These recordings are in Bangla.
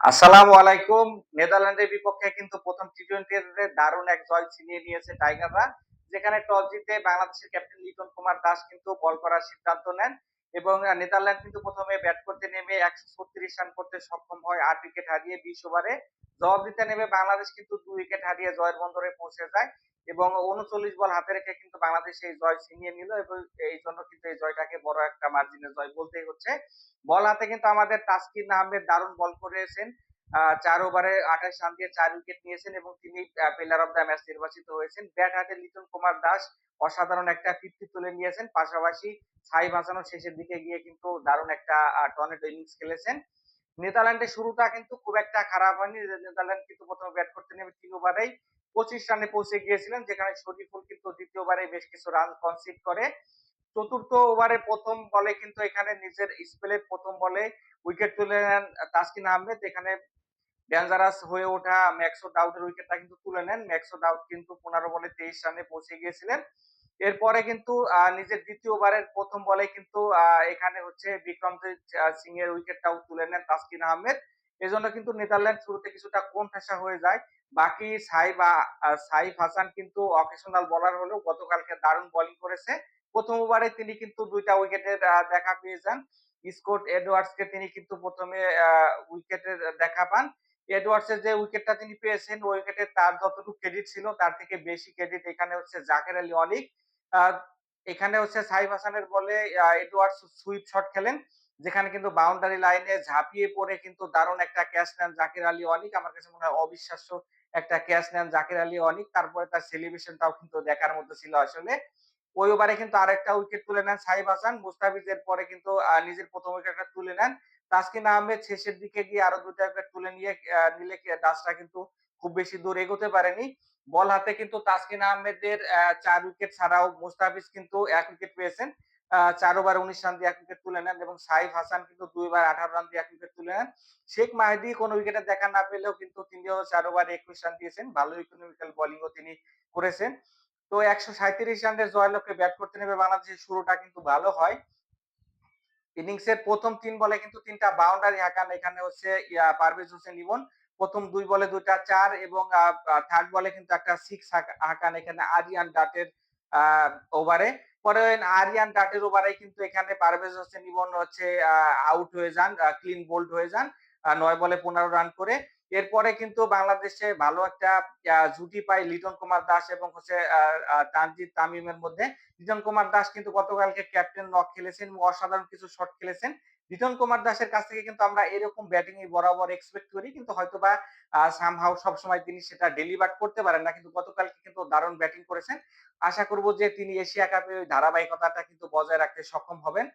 আসসালামু আলাইকুম। নেদারল্যান্ডের বিপক্ষে কিন্তু ১ম টি-টোয়েন্টি দারুণ এক জয় ছিনিয়ে নিয়েছে টাইগাররা। যেখানে টস জিতে বাংলাদেশের ক্যাপ্টেন লিটন কুমার দাস কিন্তু বল করার সিদ্ধান্ত নেন এবং নেদারল্যান্ড কিন্তু ১ম এ ব্যাট করতে নেমে ১৩৬ রান করতে সক্ষম হয় ৮ উইকেট হারিয়ে ২০ ওভারে। জবাব দিতে নেমে বাংলাদেশ কিন্তু ২ উইকেট হারিয়ে জয়ের বন্দরে পৌঁছে যায় এবং ৩৯ বল হাতে রেখে কিন্তু বাংলাদেশ এই জয় ছিনিয়ে নিল এবং এইজন্য কিন্তু এই জয়টাকে বড় একটা মার্জিনের জয় বলতেই হচ্ছে। বল হাতে কিন্তু আমাদের তাসকিন আহমেদ দারুণ বল করেছেন। ৪ ওভারে ২৮ রান দিয়ে ৪ উইকেট নিয়েছেন এবং তিনি প্লেয়ার অফ দ্য ম্যাচ নির্বাচিত হয়েছেন। ব্যাট হাতে লিটন কুমার দাস অসাধারণ একটা ফিফটি তুলে নিয়েছেন। পাশাপাশি সাইফ হাসানও শেষের দিকে গিয়ে কিন্তু দারুণ একটা টর্নেডো ইনিংস খেলেছেন। নেদারল্যান্ডের শুরুটা কিন্তু খুব একটা খারাপ হয়নি। নেদারল্যান্ড কিন্তু ১ম এ ব্যাট করতে নেমে ৩ ওভারেই ২৫ রানে পৌঁছে গিয়েছিলেন। যেখানে শরীফুল কিন্তু ২য় ওভারে বেশ কিছু রান কনসিড করে। চতুর্থ ওভারে ১ম বলে কিন্তু এখানে নিজের স্পেলের ১ম বলে উইকেট তুলে নেন তাসকিন আহমেদ। এখানে ডেঞ্জারাস হয়ে ওঠা ম্যাক্সো ডাউটের উইকেটটা কিন্তু তুলে নেন। ম্যাক্সো ডাউট কিন্তু ১৫ বলে ২৩ রানে পৌঁছে গিয়েছিলেন। এরপরে কিন্তু নিজের ২য় ওভারের ১ম বলেই কিন্তু এখানে হচ্ছে বিক্রমজিৎ সিং এর উইকেটটাও তুলে নেন তাসকিন আহমেদ। এজন্য কিন্তু নেদারল্যান্ড শুরুতে কিছুটা কোণঠাসা হয়ে যায়। বাকি সাইফ হাসান কিন্তু অকেশনাল বোলার হলেও গতকালকে দারুণ বোলিং করেছে। ১ম ওভারে তিনি কিন্তু ২ টা উইকেটের দেখা পেয়ে যান। স্কট এডওয়ার্ডসকে তিনি কিন্তু ১ম এ উইকেটের দেখা পান। এডওয়ার্ডসের যে উইকেটটা তিনি পেয়েছেন, ওই উইকেটে তার যতটুকু ক্রেডিট ছিল তার থেকে বেশি ক্রেডিট এখানে হচ্ছে জাকের আলী অনিক। আ এখানে হচ্ছে সাইফ হাসানের বলে এডওয়ার্ডস সুইপ শট খেলেন। যেখানে কিন্তু বাউন্ডারি লাইনে ঝাঁপিয়ে পড়ে কিন্তু দারুণ একটা ক্যাচ নেন জাকির আলী অনিক। আমার কাছে মনে হয় অবিশ্বাস্য একটা ক্যাচ নেন জাকির আলী অনিক। তারপরে তার সেলিব্রেশনটাও কিন্তু দেখার মতো ছিল আসলে। ওই ওভারে কিন্তু আরেকটা উইকেট তুলে নেন সাইফ হাসান। মুস্তাফিজের পরে কিন্তু নিজের ১ম উইকেটটা তুলে নেন। তাসকিন আহমেদ শেষের দিকে গিয়ে আরো ২ টা উইকেট তুলে নিলে ডাচরা কিন্তু খুব বেশি দূর এগোতে পারেনি। বল হাতে কিন্তু তাসকিন আহমেদের ৪ উইকেট ছাড়াও মুস্তাফিজ কিন্তু ১ উইকেট পেয়েছেন। ৪ ওভার ১৯ রান দিয়ে ১ উইকেট তুলে নেন এবং সাইফ হাসান কিন্তু ২ ওভার ১৮ রান দিয়ে ১ উইকেট তুলে নেন। শেখ মাহেদী কোন উইকেটের দেখা না পেলেও কিন্তু তিনিও ৪ ওভারে ২১ রান দিয়েছেন। ভালো ইকোনমিক্যাল বোলিংও তিনি করেছেন। তো ১৩৭ রানের জয়লক্ষ্যে ব্যাট করতে নেমে বাংলাদেশের শুরুটা কিন্তু ভালো হয়। ইনিংসের ১ম ৩ বলে কিন্তু ৩ টা বাউন্ডারি হাঁকান এখানে হচ্ছে পারভেজ হোসেন ইমন। ১ম ২ বলে ২ টা ৪ এবং থার্ড বলে কিন্তু একটা ৬ হাঁকান এখানে আরিয়ান ডাটের আ ওভারে। পরে আরিয়ান ডাটের ওভারেই কিন্তু এখানে পারভেজ হোসেন ইমন হচ্ছে আউট হয়ে যান, ক্লিন বোল্ড হয়ে যান। ৯ বলে ১৫ রান করে। এরপরে কিন্তু বাংলাদেশে ভালো একটা জুটি পায় লিটন কুমার দাস এবং হচ্ছে আ আ তানজিদ তামিমের মধ্যে। লিটন কুমার দাস কিন্তু গতকালকে ক্যাপ্টেন নক খেলেছেন এবং অসাধারণ কিছু শট খেলেছেন। লিটন কুমার দাসের কাছ থেকে কিন্তু আমরা এরকম ব্যাটিংই বরাবর এক্সপেক্ট করি। কিন্তু হয়তোবা সামহাউ সবসময় তিনি সেটা ডেলিভার করতে পারেন না। কিন্তু গতকালকে কিন্তু দারুণ ব্যাটিং করেছেন। আশা করব যে তিনি এশিয়া কাপে ওই ধারাবাহিকতাটা কিন্তু বজায় রাখতে সক্ষম হবেন।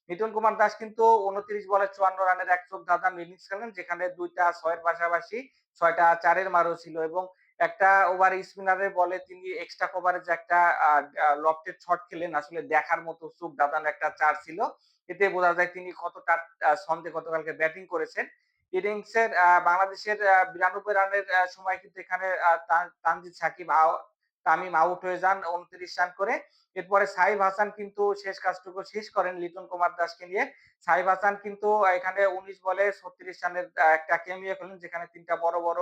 লিটন কুমার দাস কিন্তু ২৯ বলে ৫৪ রানের এক চোখ ধাঁধা ইনিংস খেলেন যেখানে ২ টা ৬ এর পাশাপাশি ৬ টা ৪ এর মারও ছিল এবং একটা ওভার স্পিনারের বলে তিনি এক্সট্রা কভারেজ একটা আ আ লফটেড শট খেলেন। আসলে দেখার মতো চোখ ধাঁধানো একটা চার ছিল। এতে বোঝা যায় তিনি কতটা ছন্দে গতকালকে ব্যাটিং করেছেন। ইনিংসের বাংলাদেশের ৯২ রানের সময় কিন্তু এখানে তানজিদ সাকিব তামিম আউট হয়ে যান ২৯ রান করে। এরপরে সাইফ হাসান কিন্তু শেষ কাজটুকু শেষ করেন লিটন কুমার দাসকে নিয়ে। সাইফ হাসান কিন্তু এখানে ১৯ বলে ৩৬ রানের একটা ক্যামিও খেলেন যেখানে ৩ টা বড়, বড়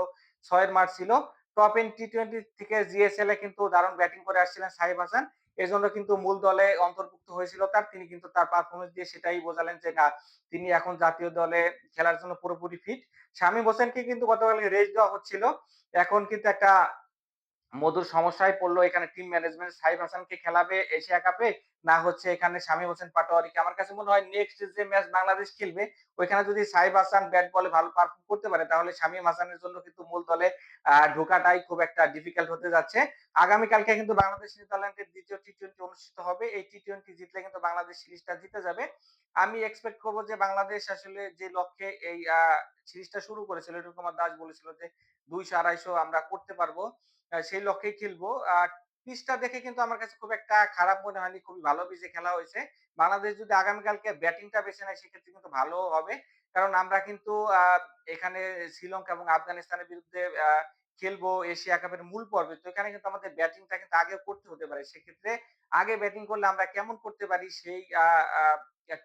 ৬ এর মার ছিল। টপ এন্ড টি-টোয়েন্টি থেকে জিএসএল এ কিন্তু দারুণ ব্যাটিং করে আসছিলেন সাইফ হাসান। এজন্য কিন্তু মূল দলে অন্তর্ভুক্ত হয়েছিল তার। তিনি কিন্তু তার পারফরম্যান্স দিয়ে সেটাই বোঝালেন যে না, তিনি এখন জাতীয় দলে খেলার জন্য পুরোপুরি ফিট। শামীম হোসেনকে কিন্তু গতকালকে রেস্ট দেওয়া হচ্ছিল। এখন কিন্তু একটা মধুর সমস্যায় পড়লো এখানে টিম ম্যানেজমেন্ট সাইফ হাসানকে খেলাবে এশিয়া কাপে না হচ্ছে এখানে শামীম হোসেন পাটোয়ারিকে। আমার কাছে মনে হয় নেক্সট যে ম্যাচ বাংলাদেশ খেলবে ওইখানে যদি সাইফ হাসান ব্যাট বলে ভালো পারফর্ম করতে পারে তাহলে শামীম হাসানের জন্য কিন্তু মূল দলে ঢোকাটাই খুব একটা ডিফিকাল্ট হতে যাচ্ছে। আগামীকালকে কিন্তু বাংলাদেশ নেদারল্যান্ডের ২য় টি-টোয়েন্টি অনুষ্ঠিত হবে। এই টি-টোয়েন্টি জিতলে কিন্তু বাংলাদেশ সিরিজটা জিতে যাবে। আমি এক্সপেক্ট করব যে বাংলাদেশ আসলে যে লক্ষ্যে এই সিরিজটা শুরু করেছিল লিটন কুমার দাস বলেছিল যে ২০০-২৫০ আমরা করতে পারবো। সেই লক্ষ্যেই খেলবো। পিচটা দেখে কিন্তু আমার কাছে খুব একটা খারাপ মনে হয়নি। খুবই ভালো পিচে খেলা হয়েছে। বাংলাদেশ যদি আগামীকালকে ব্যাটিংটা বেছে নেয় সেক্ষেত্রে কিন্তু ভালোও হবে। কারণ আমরা কিন্তু এখানে শ্রীলঙ্কা এবং আফগানিস্তানের বিরুদ্ধে খেলবো এশিয়া কাপের মূল পর্বে। তো এখানে কিন্তু আমাদের ব্যাটিংটা কিন্তু আগে করতে হতে পারে। সেক্ষেত্রে আগে ব্যাটিং করলে আমরা কেমন করতে পারি সেই আ আ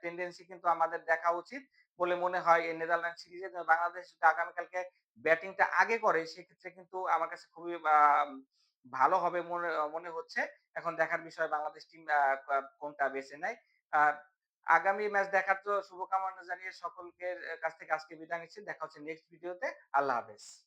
টেনডেন্সি কিন্তু আমাদের দেখা উচিত। বলে মনে হয় এই নেদারল্যান্ড সিরিজে। বাংলাদেশ যদি আগামীকালকে ব্যাটিংটা আগে করে সেক্ষেত্রে কিন্তু আমার কাছে খুবই ভালো হবে মনে মনে হচ্ছে। এখন দেখার বিষয় বাংলাদেশ টিম কোনটা বেছে নেয়। আ আগামী ম্যাচ দেখার তো শুভকামনা জানিয়ে সকলকে কাছ থেকে আজকে বিদায় নিচ্ছি। দেখা হচ্ছে নেক্সট ভিডিওতে। আল্লাহ হাফেজ।